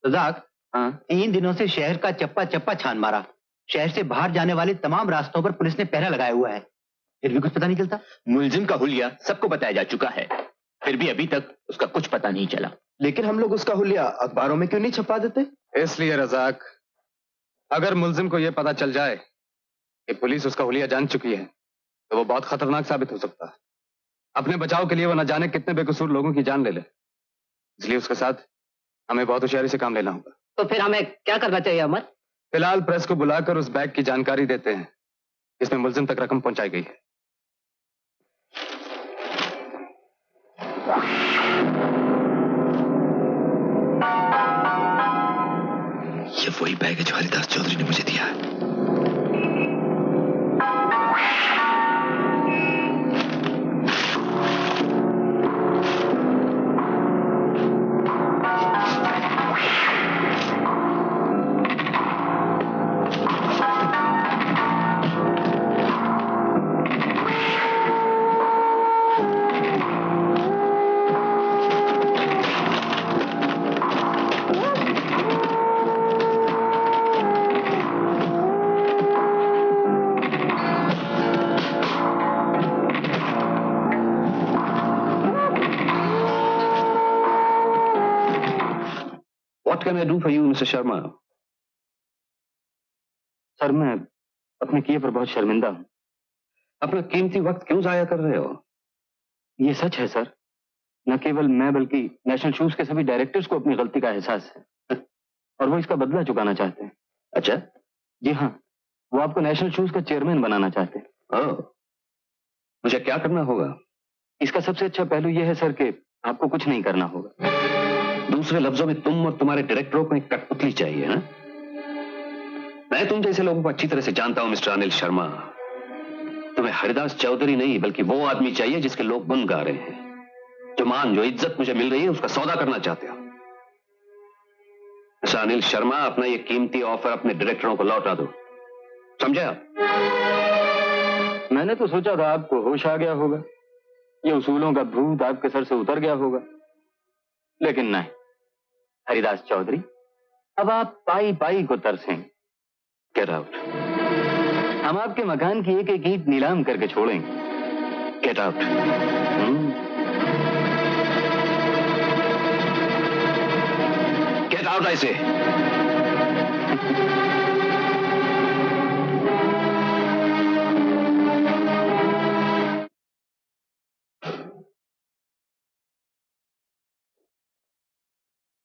रज़ाक, 3 दिनों से शहर का चप्पा चप्पा छान मारा। शहर से बाहर जाने वाले तमाम रास्तों पर पुलिस ने पहरा लगाया हुआ है, फिर भी कुछ पता नहीं चलता। मुलजिम का हुलिया सबको बताया जा चुका है, फिर भी अभी तक उसका कुछ पता नहीं चला। लेकिन हम लोग उसका हुलिया अखबारों में क्यों नहीं छपा देते? इसलिए रज़ाक, अगर मुलजिम को यह पता चल जाए कि पुलिस उसका हुलिया जान चुकी है तो वो बहुत खतरनाक साबित हो सकता है। अपने बचाव के लिए वो न जाने कितने बेकसूर लोगों की जान ले ले, इसलिए उसके साथ हमें बहुत होशियारी से काम लेना होगा। तो फिर हमें क्या करना चाहिए अमर? फिलहाल प्रेस को बुलाकर उस बैग की जानकारी देते हैं जिसमें मुलजिम तक रकम पहुंचाई गई है। ये वही बैग है जो हरिदास चौधरी ने मुझे दिया है। What can I do for you, Mr. Sharma? Sir, मैं अपने किए पर बहुत शर्मिंदा हूं। अपना कीमती वक्त क्यों जाया कर रहे हो? ये सच है सर, न केवल मैं बल्कि नेशनल शूज के सभी डायरेक्टर्स को अपनी गलती का एहसास है और वो इसका बदला चुकाना चाहते हैं। अच्छा? जी हाँ, वो आपको नेशनल शूज का चेयरमैन बनाना चाहते हैं। ओह, मुझे क्या करना होगा? इसका सबसे अच्छा पहलू यह है सर कि आपको कुछ नहीं करना होगा। दूसरे लफ्जों में तुम और तुम्हारे डायरेक्टरों को एक कठपुतली चाहिए ना? मैं तुम जैसे लोगों को अच्छी तरह से जानता हूं मिस्टर अनिल शर्मा। तुम्हें हरिदास चौधरी नहीं बल्कि वो आदमी चाहिए जिसके लोग गुन गा रहे हैं, जो मान जो इज्जत मुझे मिल रही है उसका सौदा करना चाहते हो। मिस्टर अनिल शर्मा, अपना ये कीमती ऑफर अपने डायरेक्टरों को लौटा दो, समझे आप? मैंने तो सोचा था आपको होश आ गया होगा, ये उसूलों का भूत आपके सर से उतर गया होगा, लेकिन नहीं हरिदास चौधरी, अब आप पाई पाई को तरसेंगे। Get out. हम आपके मकान की एक एक ईंट नीलाम करके छोड़ेंगे। Get out. गेट आउट ऐसे।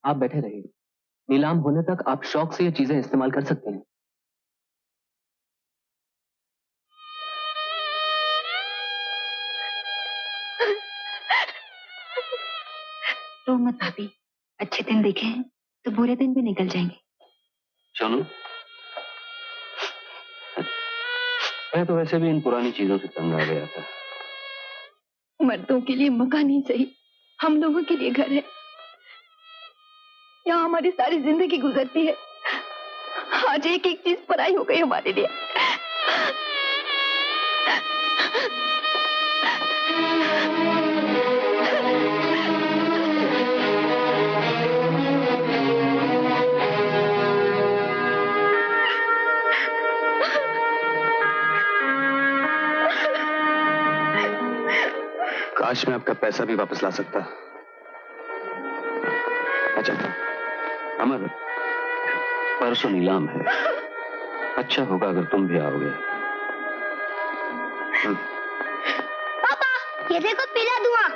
आप बैठे रहिए, नीलाम होने तक आप शौक से ये चीजें इस्तेमाल कर सकते हैं। रो मत भाभी, अच्छे दिन देखे हैं तो बुरे दिन भी निकल जाएंगे। सोनू, मैं तो वैसे भी इन पुरानी चीजों से तंग आ गया था। मर्दों के लिए मकान ही सही, हम लोगों के लिए घर है। यहाँ हमारी सारी जिंदगी गुजरती है, आज एक एक चीज पराई हो गई हमारे लिए। काश मैं आपका पैसा भी वापस ला सकता। अच्छा अमर, परसों नीलाम है, अच्छा होगा अगर तुम भी आओगे। पापा, ये देखो पीला धुआं।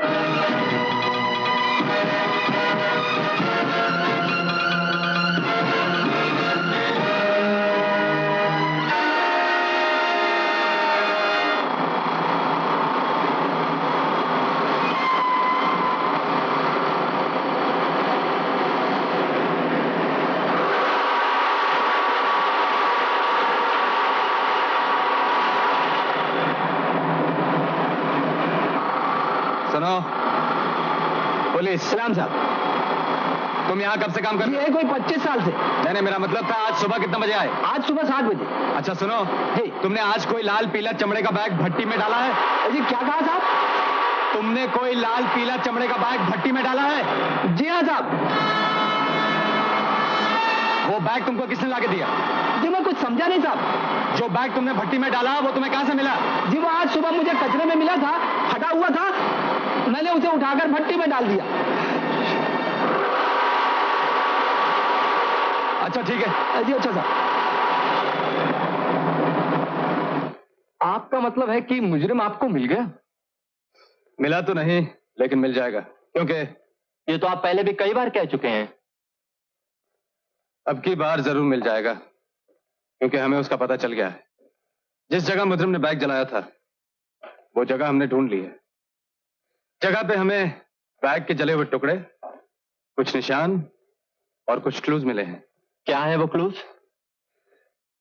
सुनो, पुलिस। सलाम साहब, तुम यहाँ कब से काम कर रहे हो? कोई 25 साल से। नहीं, मेरा मतलब था आज सुबह कितना बजे आए? आज सुबह 7 बजे। अच्छा सुनो जी, तुमने आज कोई लाल पीला चमड़े का बैग भट्टी में डाला है? जी क्या कहा साहब? तुमने कोई लाल पीला चमड़े का बैग भट्टी में डाला है? जी हाँ साहब। वो बैग तुमको किसने लाके दिया? जी मैं कुछ समझा नहीं साहब। जो बैग तुमने भट्टी में डाला वो तुम्हें कहां से मिला? जी वो आज सुबह मुझे कचरे में मिला था, फटा हुआ था, मैंने उसे उठाकर भट्टी में डाल दिया। अच्छा ठीक है। जी अच्छा साहब। आपका मतलब है कि मुजरिम आपको मिल गया? मिला तो नहीं, लेकिन मिल जाएगा, क्योंकि ये तो आप पहले भी कई बार कह चुके हैं। अब की बार जरूर मिल जाएगा, क्योंकि हमें उसका पता चल गया है। जिस जगह मुजरिम ने बैग जलाया था वो जगह हमने ढूंढ ली है। जगह पे हमें बैग के जले हुए टुकड़े, कुछ निशान और कुछ क्लूज मिले हैं। क्या है वो क्लूज?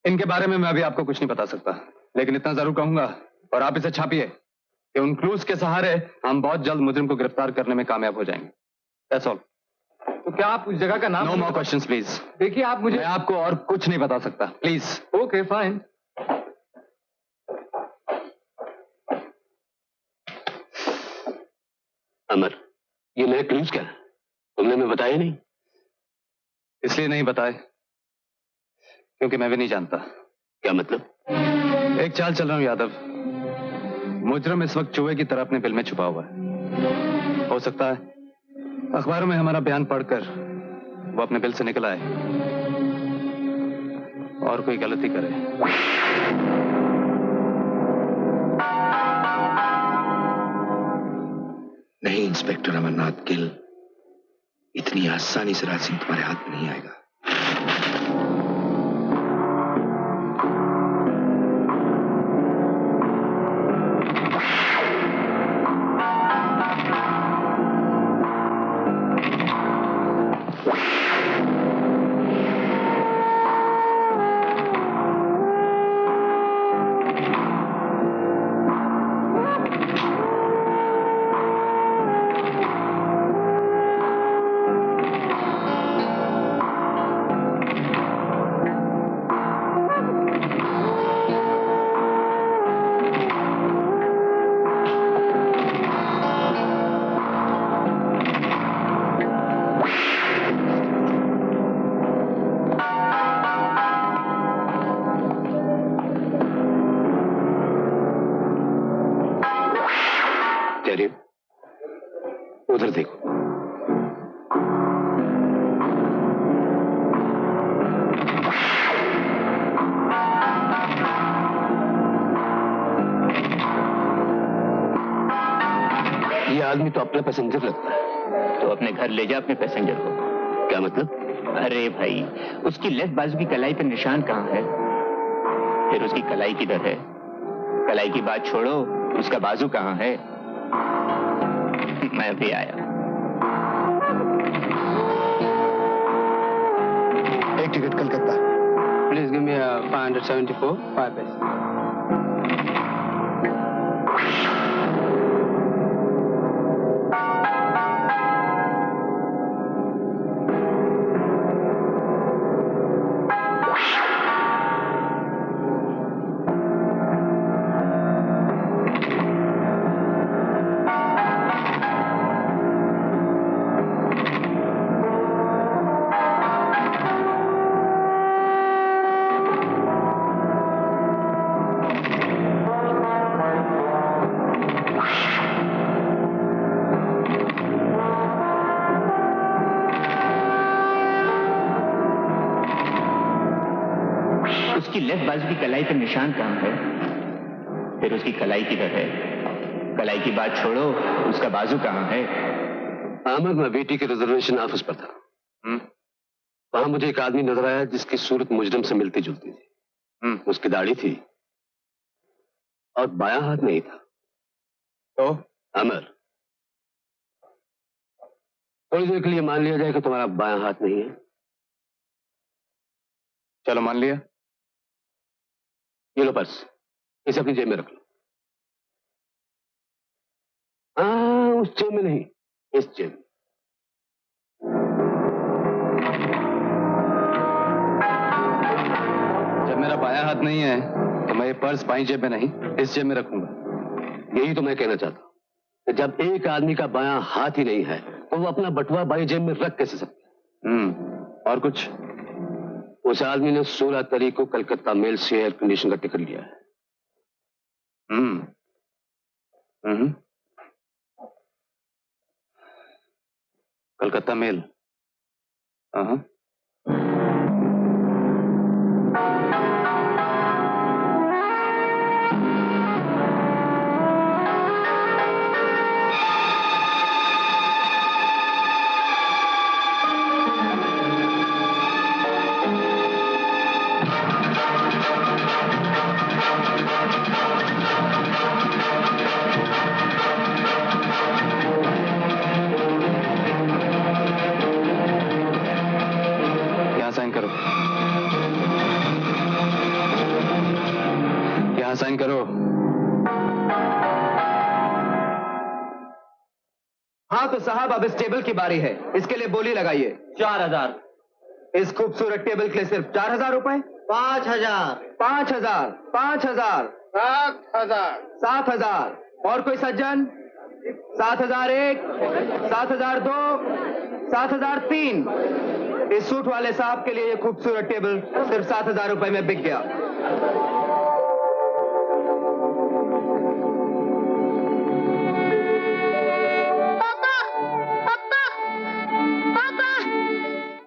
इनके बारे में मैं अभी आपको कुछ नहीं बता सकता, लेकिन इतना जरूर कहूंगा, और आप इसे छापिए, कि उन क्लूज के सहारे हम बहुत जल्द मुजरिम को गिरफ्तार करने में कामयाब हो जाएंगे। That's all. तो क्या आप उस जगह का नाम? No more questions, please. देखिए आप मुझे, मैं आपको और कुछ नहीं बता सकता, प्लीज। Okay fine. अमर, ये नए क्लूज क्या है? तुमने हमें बताया नहीं। इसलिए नहीं बताए क्योंकि मैं भी नहीं जानता। क्या मतलब? एक चाल चल रहा हूं यादव। मुजरिम इस वक्त चूहे की तरह अपने बिल में छुपा हुआ है। हो सकता है अखबारों में हमारा बयान पढ़कर वो अपने बिल से निकल आए और कोई गलती करे। नहीं इंस्पेक्टर अमरनाथ गिल, इतनी आसानी से राज सिंह तुम्हारे हाथ में नहीं आएगा। उधर देखो। ये आदमी तो अपना पैसेंजर लगता है। तो अपने घर ले जा अपने पैसेंजर को। क्या मतलब? अरे भाई, उसकी लेफ्ट बाजू की कलाई पर निशान कहाँ है? फिर उसकी कलाई किधर है? कलाई की बात छोड़ो, उसका बाजू कहाँ है? मैं भी आया। एक ticket Calcutta. Please give me 574 5 पैसे। उसकी लेफ्ट बाजू की कलाई पर निशान कहाँ है? फिर उसकी कलाई किधर है? कलाई की बात छोड़ो, उसका बाजू कहाँ है? अहमद, मैं बेटी के रिजर्वेशन ऑफिस पर था। वहां मुझे एक आदमी नजर आया जिसकी सूरत मुजरिम से मिलती जुलती थी। उसकी दाढ़ी थी और बायां हाथ नहीं था। तो अमर, थोड़ी देर के लिए मान लिया जाए कि तुम्हारा बायां हाथ नहीं है। चलो मान लिया। ये लो पर्स, इसे अपनी जेब में रख लो। उस जेब में नहीं, इस जेब में। जब मेरा बायां हाथ नहीं है तो मैं ये पर्स बाईं जेब में नहीं, इस जेब में रखूंगा। यही तो मैं कहना चाहता हूं कि जब एक आदमी का बायां हाथ ही नहीं है तो वो अपना बटुआ बाईं जेब में रख कैसे सकता है? और कुछ? उस आदमी ने 16 तारीख को कलकत्ता मेल से एयर कंडीशन का टिकट लिया है। कलकत्ता मेल। हाँ। साइन करो, यहां साइन करो। हाँ तो साहब अब इस टेबल की बारी है, इसके लिए बोली लगाइए। 4000। इस खूबसूरत टेबल के लिए सिर्फ 4000 रुपए। 5000। 5000। 5000। 7000। 7000। और कोई सज्जन? 7001, 7002, 7003। इस सूट वाले साहब के लिए ये खूबसूरत टेबल सिर्फ 7000 रुपए में बिक गया।